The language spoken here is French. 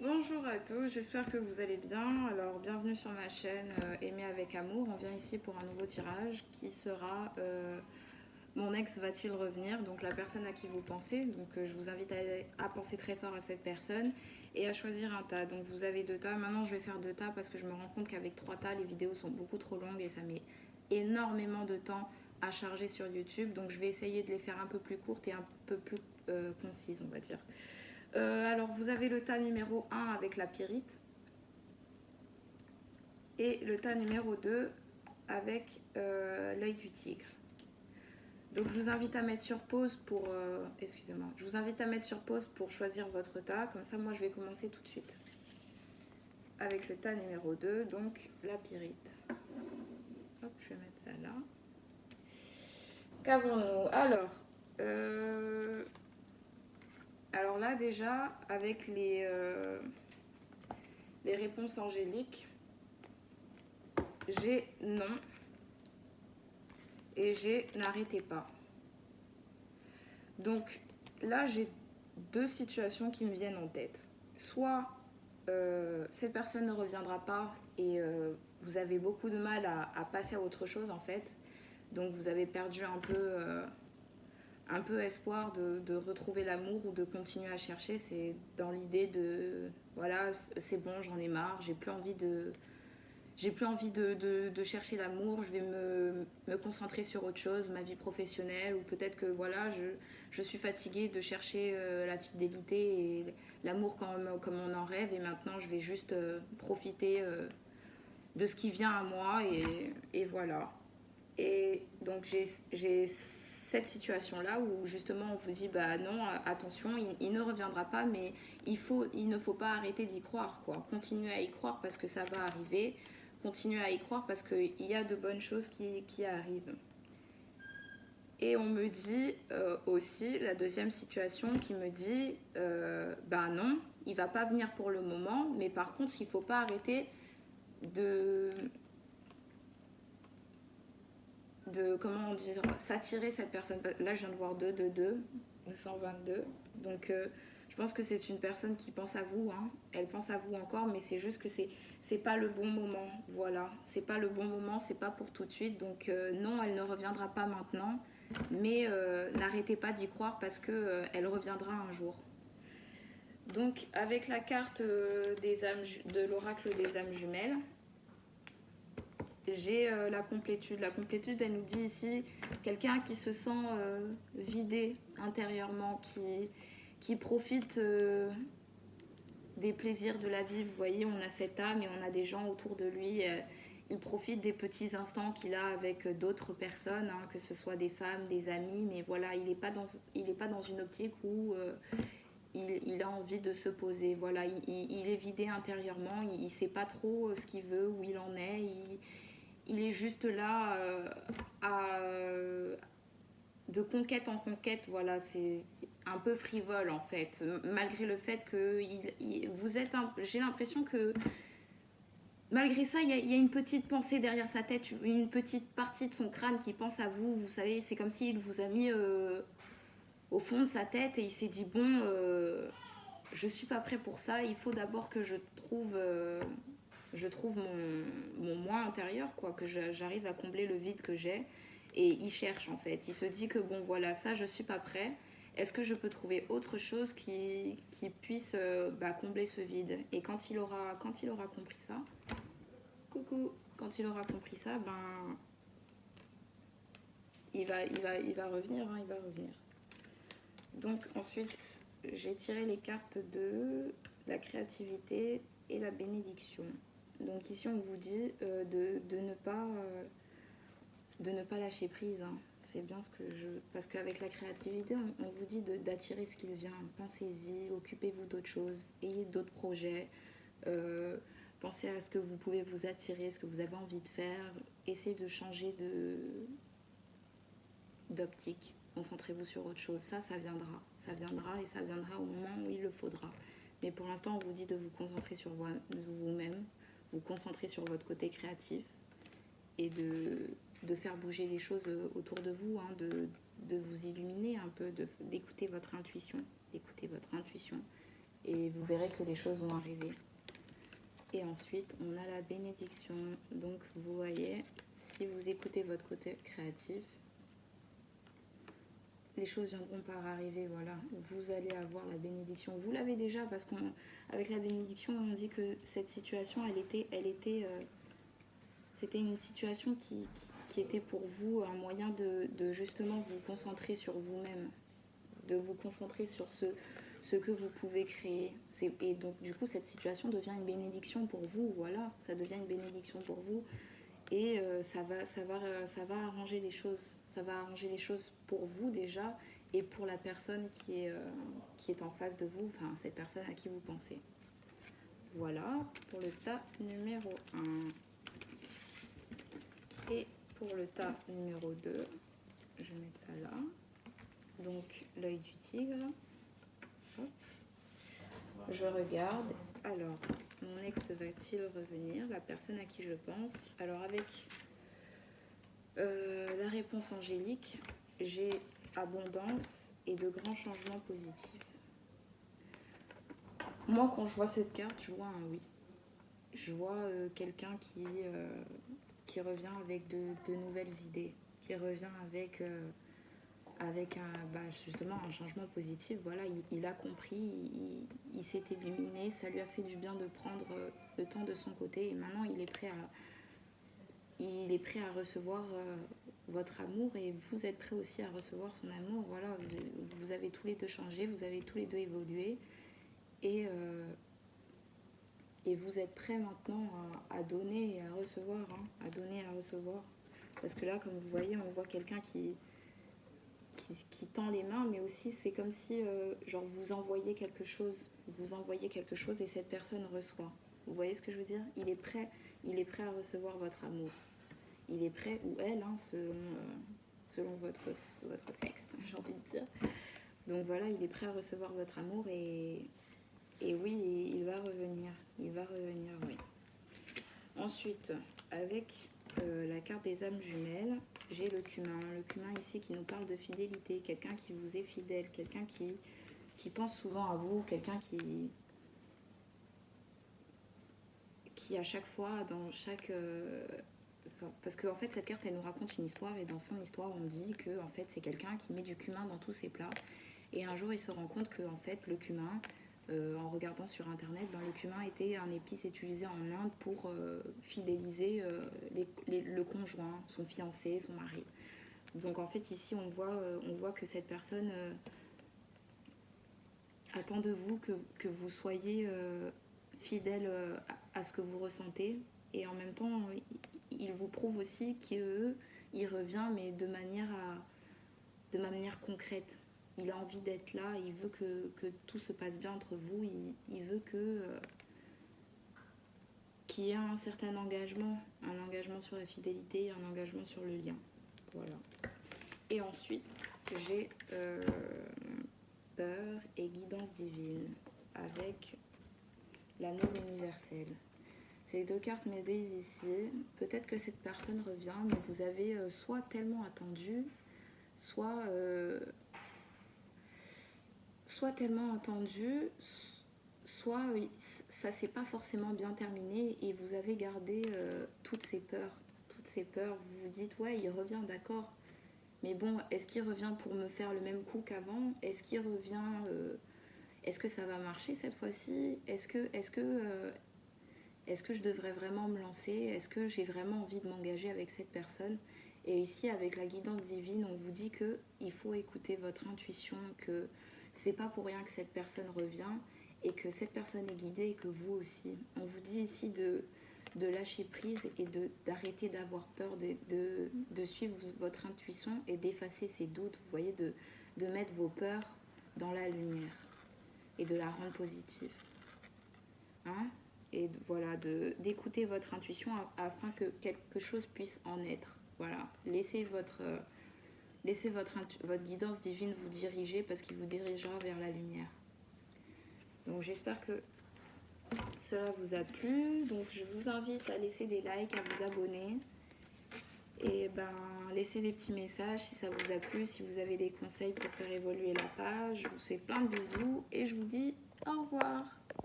Bonjour à tous, j'espère que vous allez bien. Alors bienvenue sur ma chaîne Aimer avec amour. On vient ici pour un nouveau tirage qui sera Mon ex va-t-il revenir? Donc la personne à qui vous pensez. Donc je vous invite à penser très fort à cette personne et à choisir un tas. Donc vous avez deux tas. Maintenant je vais faire deux tas parce que je me rends compte qu'avec trois tas les vidéos sont beaucoup trop longues et ça met énormément de temps à charger sur YouTube. Donc je vais essayer de les faire un peu plus courtes et un peu plus concises, on va dire. Alors vous avez le tas numéro 1 avec la pyrite et le tas numéro 2 avec l'œil du tigre. Donc je vous invite à mettre sur pause pour excusez-moi, je vous invite à mettre sur pause pour choisir votre tas. Comme ça moi je vais commencer tout de suite avec le tas numéro 2, donc la pyrite. Hop, je vais mettre ça là. Qu'avons-nous? Alors là déjà avec les réponses angéliques, j'ai non et j'ai n'arrêtez pas. Donc là, j'ai deux situations qui me viennent en tête. Soit cette personne ne reviendra pas et vous avez beaucoup de mal à passer à autre chose en fait. Donc vous avez perdu un peu espoir de retrouver l'amour ou de continuer à chercher. C'est dans l'idée de voilà, c'est bon, j'en ai marre, j'ai plus envie de chercher l'amour, je vais me concentrer sur autre chose, ma vie professionnelle, ou peut-être que voilà, je suis fatiguée de chercher la fidélité et l'amour comme on en rêve, et maintenant je vais juste profiter de ce qui vient à moi, et voilà. Et donc j'ai cette situation-là où justement on vous dit bah non, attention, il ne reviendra pas, mais il ne faut pas arrêter d'y croire, quoi. Continuez à y croire parce que ça va arriver. Continuez à y croire parce qu'il y a de bonnes choses qui arrivent. Et on me dit aussi, la deuxième situation qui me dit bah non, il va pas venir pour le moment, mais par contre il faut pas arrêter de comment on dit, s'attirer cette personne. Là je viens de voir 222. Donc je pense que c'est une personne qui pense à vous, hein. Elle pense à vous encore, mais c'est juste que c'est pas le bon moment. Voilà, c'est pas le bon moment, c'est pas pour tout de suite. Donc non, elle ne reviendra pas maintenant, mais n'arrêtez pas d'y croire parce que elle reviendra un jour. Donc avec la carte de l'oracle des âmes jumelles, j'ai la complétude. La complétude, elle nous dit ici quelqu'un qui se sent vidé intérieurement, qui profite des plaisirs de la vie. Vous voyez, on a cette âme et on a des gens autour de lui. Il profite des petits instants qu'il a avec d'autres personnes, hein, que ce soit des femmes, des amis, mais voilà, il n'est pas dans une optique où il a envie de se poser. Voilà, il est vidé intérieurement, il ne sait pas trop ce qu'il veut, où il en est. Il est juste là de conquête en conquête, voilà, c'est un peu frivole en fait, malgré le fait que j'ai l'impression que malgré ça, il y a une petite pensée derrière sa tête, une petite partie de son crâne qui pense à vous, vous savez, c'est comme s'il vous a mis au fond de sa tête et il s'est dit, bon, je suis pas prêt pour ça, il faut d'abord que je trouve mon moi intérieur, quoi, que j'arrive à combler le vide que j'ai. Et il cherche en fait, il se dit que bon voilà, ça je suis pas prêt. Est-ce que je peux trouver autre chose qui puisse combler ce vide? Et quand il aura compris ça, coucou, quand il aura compris ça, ben il va revenir, hein, il va revenir. Donc ensuite, j'ai tiré les cartes de la créativité et la bénédiction. Donc ici on vous dit de ne pas lâcher prise, hein. C'est bien ce que je... Parce qu'avec la créativité, on vous dit d'attirer ce qu'il vient. Pensez-y, occupez-vous d'autres choses, ayez d'autres projets. Pensez à ce que vous pouvez vous attirer, ce que vous avez envie de faire. Essayez de changer d'optique. Concentrez-vous sur autre chose. Ça viendra. Ça viendra et ça viendra au moment où il le faudra. Mais pour l'instant, on vous dit de vous concentrer sur vous-même, vous concentrer sur votre côté créatif et de faire bouger les choses autour de vous, hein, de vous illuminer un peu, d'écouter votre intuition, et vous verrez que les choses vont arriver. Et ensuite, on a la bénédiction. Donc, vous voyez, si vous écoutez votre côté créatif, les choses viendront par arriver, voilà. Vous allez avoir la bénédiction. Vous l'avez déjà parce qu'avec la bénédiction, on dit que cette situation, c'était une situation qui était pour vous un moyen de justement vous concentrer sur vous-même, de vous concentrer sur ce que vous pouvez créer. Et donc, du coup, cette situation devient une bénédiction pour vous, voilà. Ça devient une bénédiction pour vous. Et ça va arranger les choses. Ça va arranger les choses pour vous déjà et pour la personne qui est en face de vous, enfin cette personne à qui vous pensez. Voilà pour le tas numéro 1. Et pour le tas numéro 2, je vais mettre ça là. Donc l'œil du tigre. Hop. Je regarde. Alors, mon ex va-t-il revenir? La personne à qui je pense. Alors avec la réponse angélique, j'ai abondance et de grands changements positifs. Moi, quand je vois cette carte, je vois un oui. Je vois quelqu'un qui revient avec de nouvelles idées, qui revient avec justement un changement positif. Voilà, il a compris, il s'est illuminé, ça lui a fait du bien de prendre le temps de son côté et maintenant il est prêt à recevoir votre amour et vous êtes prêts aussi à recevoir son amour. Voilà, vous avez tous les deux changé, vous avez tous les deux évolué et vous êtes prêts maintenant à donner et à recevoir, hein, à donner et à recevoir. Parce que là, comme vous voyez, on voit quelqu'un qui tend les mains, mais aussi c'est comme si genre vous envoyez quelque chose et cette personne reçoit. Vous voyez ce que je veux dire? Il est prêt à recevoir votre amour. Il est prêt, ou elle, hein, selon votre sexe, j'ai envie de dire. Donc voilà, il est prêt à recevoir votre amour et oui, il va revenir. Il va revenir, oui. Ensuite, avec la carte des âmes jumelles, j'ai le cumin. Le cumin ici qui nous parle de fidélité, quelqu'un qui vous est fidèle, quelqu'un qui pense souvent à vous, quelqu'un qui à chaque fois, dans chaque... parce qu'en fait, cette carte, elle nous raconte une histoire et dans son histoire, on dit que en fait, c'est quelqu'un qui met du cumin dans tous ses plats. Et un jour, il se rend compte que en fait, le cumin... en regardant sur internet, le cumin était un épice utilisé en Inde pour fidéliser le conjoint, son fiancé, son mari. Donc en fait ici on voit que cette personne attend de vous que vous soyez fidèle à ce que vous ressentez et en même temps il vous prouve aussi qu'il revient mais de manière concrète. Il a envie d'être là, il veut que tout se passe bien entre vous, il veut qu'il y ait un certain engagement sur la fidélité, un engagement sur le lien. Voilà. Et ensuite, j'ai peur et guidance divine avec l'amour universel. Ces deux cartes m'aident ici. Peut-être que cette personne revient, mais vous avez soit tellement attendu, soit tellement attendu, soit ça s'est pas forcément bien terminé et vous avez gardé toutes ces peurs. Vous vous dites, ouais, il revient, d'accord. Mais bon, est-ce qu'il revient pour me faire le même coup qu'avant? Est-ce qu'il revient... est-ce que ça va marcher cette fois-ci? Est-ce que je devrais vraiment me lancer? Est-ce que j'ai vraiment envie de m'engager avec cette personne? Et ici, avec la guidance divine, on vous dit qu'il faut écouter votre intuition, que c'est pas pour rien que cette personne revient et que cette personne est guidée et que vous aussi. On vous dit ici de lâcher prise et d'arrêter d'avoir peur, de suivre votre intuition et d'effacer ses doutes, vous voyez, de mettre vos peurs dans la lumière et de la rendre positive. Hein? Et voilà, d'écouter votre intuition afin que quelque chose puisse en être. Voilà, laissez votre guidance divine vous diriger parce qu'il vous dirigera vers la lumière. Donc j'espère que cela vous a plu. Donc je vous invite à laisser des likes, à vous abonner. Et laissez des petits messages si ça vous a plu, si vous avez des conseils pour faire évoluer la page. Je vous fais plein de bisous et je vous dis Au revoir.